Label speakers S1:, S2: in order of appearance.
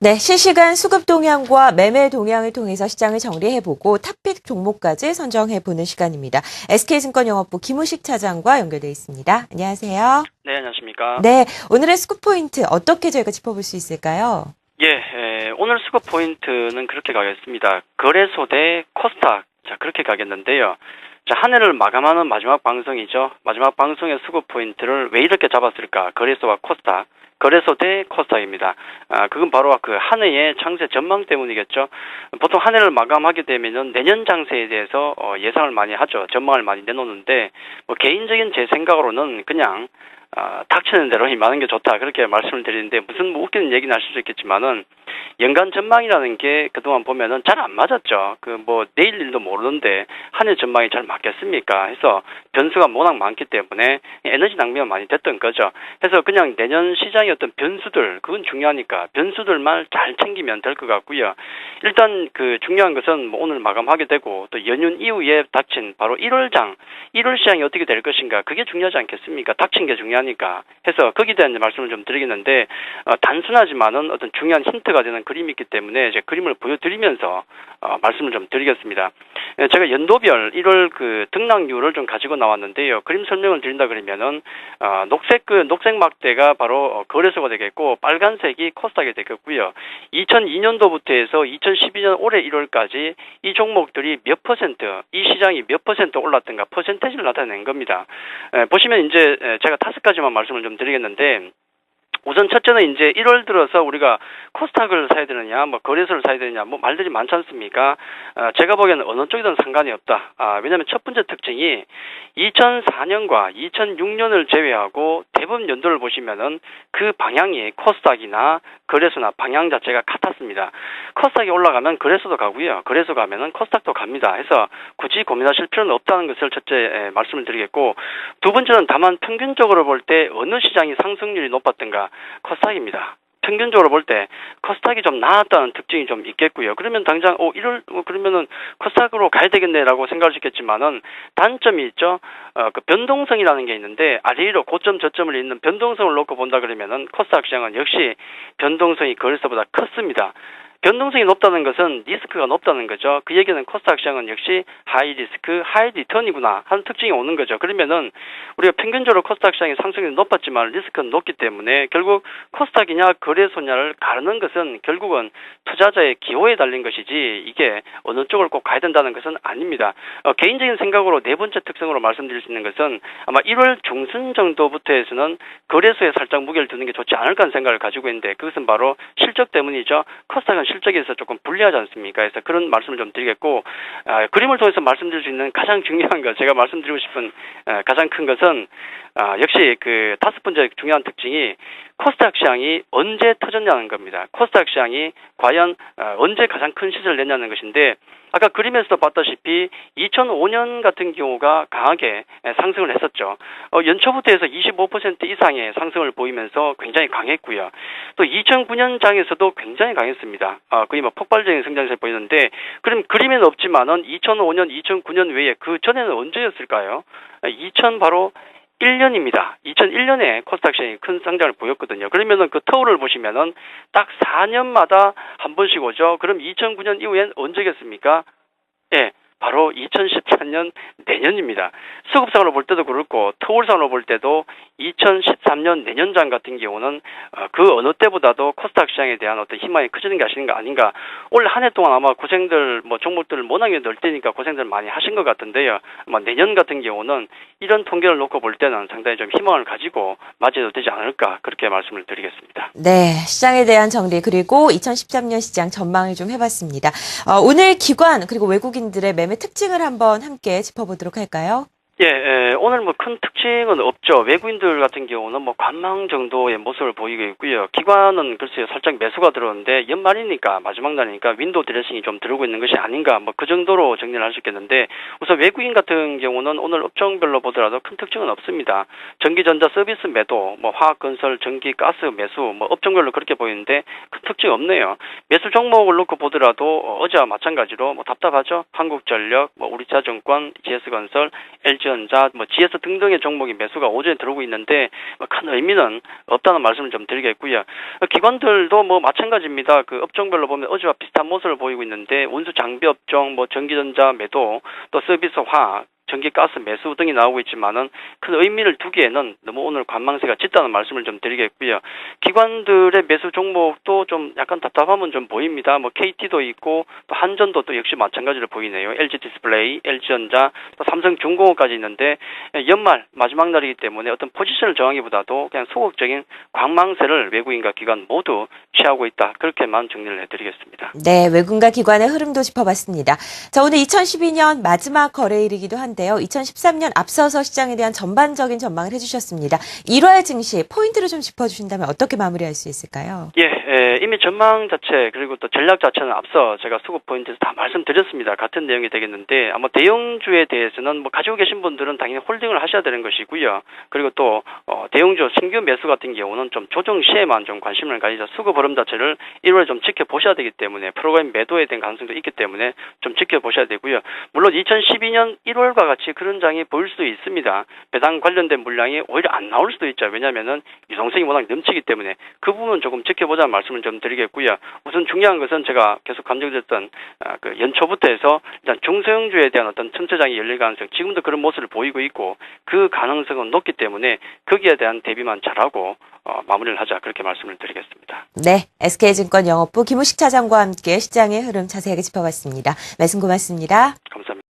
S1: 네, 실시간 수급 동향과 매매 동향을 통해서 시장을 정리해보고 탑픽 종목까지 선정해보는 시간입니다. SK증권영업부 김우식 차장과 연결돼 있습니다. 안녕하세요.
S2: 네, 안녕하십니까.
S1: 네, 오늘의 수급 포인트 어떻게 저희가 짚어볼 수 있을까요?
S2: 오늘 수급 포인트는 그렇게 가겠습니다. 거래소 대 코스닥. 자, 그렇게 가겠는데요. 자, 한 해를 마감하는 마지막 방송이죠. 마지막 방송의 수급 포인트를 왜 이렇게 잡았을까? 거래소와 코스닥. 거래소 대 코스닥입니다. 그건 바로 그 한 해의 장세 전망 때문이겠죠. 보통 한 해를 마감하게 되면은 내년 장세에 대해서 예상을 많이 하죠. 전망을 많이 내놓는데, 뭐 개인적인 제 생각으로는 그냥 닥치는 대로 임하는 게 좋다. 그렇게 말씀을 드리는데, 무슨 뭐 웃기는 얘기는 하실 수 있겠지만은, 연간 전망이라는 게 그동안 보면은 잘 안 맞았죠. 내일 일도 모르는데, 한 해 전망이 잘 맞겠습니까? 해서 변수가 워낙 많기 때문에 에너지 낭비가 많이 됐던 거죠. 그래서 그냥 내년 시장의 어떤 변수들, 그건 중요하니까 변수들만 잘 챙기면 될 것 같고요. 일단 그 중요한 것은 뭐 오늘 마감하게 되고, 또 연휴 이후에 닥친 바로 1월 시장이 어떻게 될 것인가, 그게 중요하지 않겠습니까? 닥친 게 중요하니까. 해서 거기에 대한 말씀을 좀 드리겠는데, 단순하지만은 어떤 중요한 힌트가 되는 그림이 있기 때문에 이제 그림을 보여드리면서 말씀을 좀 드리겠습니다. 제가 연도별 1월 그 등락률을 좀 가지고 나왔는데요. 그림 설명을 드린다 그러면은 녹색 막대가 바로 거래소가 되겠고, 빨간색이 코스닥이 되겠고요. 2002년도부터 해서 2012년 올해 1월까지 이 종목들이 몇 퍼센트, 이 시장이 몇 퍼센트 올랐던가 퍼센테이지를 나타낸 겁니다. 보시면 이제 제가 5가지만 말씀을 좀 드리겠는데, 우선 첫째는 이제 1월 들어서 우리가 코스닥을 사야 되느냐, 뭐 거래소를 사야 되느냐, 뭐 말들이 많지 않습니까? 제가 보기에는 어느 쪽이든 상관이 없다. 왜냐하면 첫 번째 특징이 2004년과 2006년을 제외하고 대부분 연도를 보시면은 그 방향이 코스닥이나 거래소나 방향 자체가 같았습니다. 코스닥이 올라가면 거래소도 가고요. 거래소 가면은 코스닥도 갑니다. 해서 굳이 고민하실 필요는 없다는 것을 첫째 말씀을 드리겠고, 두 번째는 다만 평균적으로 볼 때 어느 시장이 상승률이 높았던가, 코스닥입니다. 평균적으로 볼 때 코스닥이 좀 나았다는 특징이 좀 있겠고요. 그러면 당장 그러면은 코스닥으로 가야 되겠네라고 생각할 수 있겠지만은, 단점이 있죠. 그 변동성이라는 게 있는데, 아래 위로 고점 저점을 잇는 변동성을 놓고 본다 그러면은 코스닥 시장은 역시 변동성이 거래소보다 컸습니다. 변동성이 높다는 것은 리스크가 높다는 거죠. 그 얘기는 코스닥 시장은 역시 하이 리스크, 하이 리턴이구나 하는 특징이 오는 거죠. 그러면은 우리가 평균적으로 코스닥 시장의 상승률이 높았지만 리스크는 높기 때문에 결국 코스닥이냐 거래소냐를 가르는 것은 결국은 투자자의 기호에 달린 것이지, 이게 어느 쪽을 꼭 가야 된다는 것은 아닙니다. 개인적인 생각으로 네 번째 특성으로 말씀드릴 수 있는 것은, 아마 1월 중순 정도부터 해서는 거래소에 살짝 무게를 두는 게 좋지 않을까 하는 생각을 가지고 있는데, 그것은 바로 실적 때문이죠. 코스닥은 실적에서 조금 불리하지 않습니까? 그래서 그런 말씀을 좀 드리겠고, 그림을 통해서 말씀드릴 수 있는 가장 중요한 것, 제가 말씀드리고 싶은 가장 큰 것은 역시 그 5번째 중요한 특징이 코스닥 시장이 언제 터졌냐는 겁니다. 코스닥 시장이 과연 언제 가장 큰 시세를 냈냐는 것인데, 아까 그림에서도 봤다시피 2005년 같은 경우가 강하게 상승을 했었죠. 연초부터 해서 25% 이상의 상승을 보이면서 굉장히 강했고요. 또 2009년 장에서도 굉장히 강했습니다. 거의 뭐 폭발적인 성장세를 보이는데, 그럼 그림에는 없지만은 2005년, 2009년 외에 그 전에는 언제였을까요? 바로 1년입니다. 2001년에 코스닥 시장이 큰 상장을 보였거든요. 그러면은 그 터울을 보시면은 딱 4년마다 한 번씩 오죠. 그럼 2009년 이후엔 언제겠습니까? 바로 2013년 내년입니다. 수급상으로 볼 때도 그렇고, 터울상으로 볼 때도 2013년 내년장 같은 경우는 그 어느 때보다도 코스닥 시장에 대한 어떤 희망이 커지는 게 아닌가. 올 한 해 동안 아마 고생들, 종목들을 워낙에 넣을 때니까 고생들 많이 하신 것 같은데요. 아마 내년 같은 경우는 이런 통계를 놓고 볼 때는 상당히 좀 희망을 가지고 맞이해도 되지 않을까, 그렇게 말씀을 드리겠습니다.
S1: 네, 시장에 대한 정리 그리고 2013년 시장 전망을 좀 해봤습니다. 오늘 기관 그리고 외국인들의 매매 특징을 한번 함께 짚어보도록 할까요?
S2: 오늘 뭐 큰 특징은 없죠. 외국인들 같은 경우는 뭐 관망 정도의 모습을 보이고 있고요. 기관은 글쎄요, 살짝 매수가 들어오는데 연말이니까, 마지막 날이니까 윈도우 드레싱이 좀 들어오고 있는 것이 아닌가, 뭐 그 정도로 정리를 할 수 있겠는데, 우선 외국인 같은 경우는 오늘 업종별로 보더라도 큰 특징은 없습니다. 전기전자 서비스 매도, 뭐 화학건설, 전기, 가스 매수, 뭐 업종별로 그렇게 보이는데 큰 특징이 없네요. 매수 종목을 놓고 보더라도 어제와 마찬가지로 뭐 답답하죠. 한국전력, 뭐 우리차증권, GS건설, LG LG전자, GS 등등의 종목이 매수가 오전에 들어오고 있는데 큰 의미는 없다는 말씀을 좀 드리겠고요. 기관들도 마찬가지입니다. 그 업종별로 보면 어제와 비슷한 모습을 보이고 있는데 운수 장비 업종, 전기전자 매도, 또 서비스 화학, 전기, 가스 매수 등이 나오고 있지만은 큰 의미를 두기에는 너무 오늘 관망세가 짙다는 말씀을 좀 드리겠고요. 기관들의 매수 종목도 좀 약간 답답함은 좀 보입니다. KT도 있고 또 한전도 또 역시 마찬가지로 보이네요. LG 디스플레이, LG전자, 또 삼성중공업까지 있는데 연말 마지막 날이기 때문에 어떤 포지션을 정하기보다도 그냥 소극적인 관망세를 외국인과 기관 모두 취하고 있다. 그렇게만 정리를 해드리겠습니다.
S1: 네, 외국인과 기관의 흐름도 짚어봤습니다. 자, 오늘 2012년 마지막 거래일이기도 한데요. 2013년 앞서서 시장에 대한 전반적인 전망을 해주셨습니다. 1월 증시 포인트를 좀 짚어주신다면 어떻게 마무리할 수 있을까요?
S2: 이미 전망 자체 그리고 또 전략 자체는 앞서 제가 수급 포인트에서 다 말씀드렸습니다. 같은 내용이 되겠는데 아마 대형주에 대해서는 가지고 계신 분들은 당연히 홀딩을 하셔야 되는 것이고요. 그리고 또 대형주 신규 매수 같은 경우는 좀 조정 시에만 좀 관심을 가지자 수급 흐름 자체를 1월에 좀 지켜보셔야 되기 때문에 프로그램 매도에 대한 가능성도 있기 때문에 좀 지켜보셔야 되고요. 물론 2012년 1월과 같이 그런 장이 보일 수도 있습니다. 배당 관련된 물량이 오히려 안 나올 수도 있죠. 왜냐하면은 유동성이 워낙 넘치기 때문에 그 부분 조금 지켜보자는 말씀을 좀 드리겠고요. 우선 중요한 것은 제가 계속 감정드렸던 그 연초부터 해서 일단 중소형주에 대한 어떤 틈새장이 열릴 가능성, 지금도 그런 모습을 보이고 있고 그 가능성은 높기 때문에 거기에 대한 대비만 잘하고 마무리를 하자 그렇게 말씀을 드리겠습니다.
S1: 네, SK증권 영업부 김우식 차장과 함께 시장의 흐름 자세하게 짚어봤습니다. 말씀 고맙습니다.
S2: 감사합니다.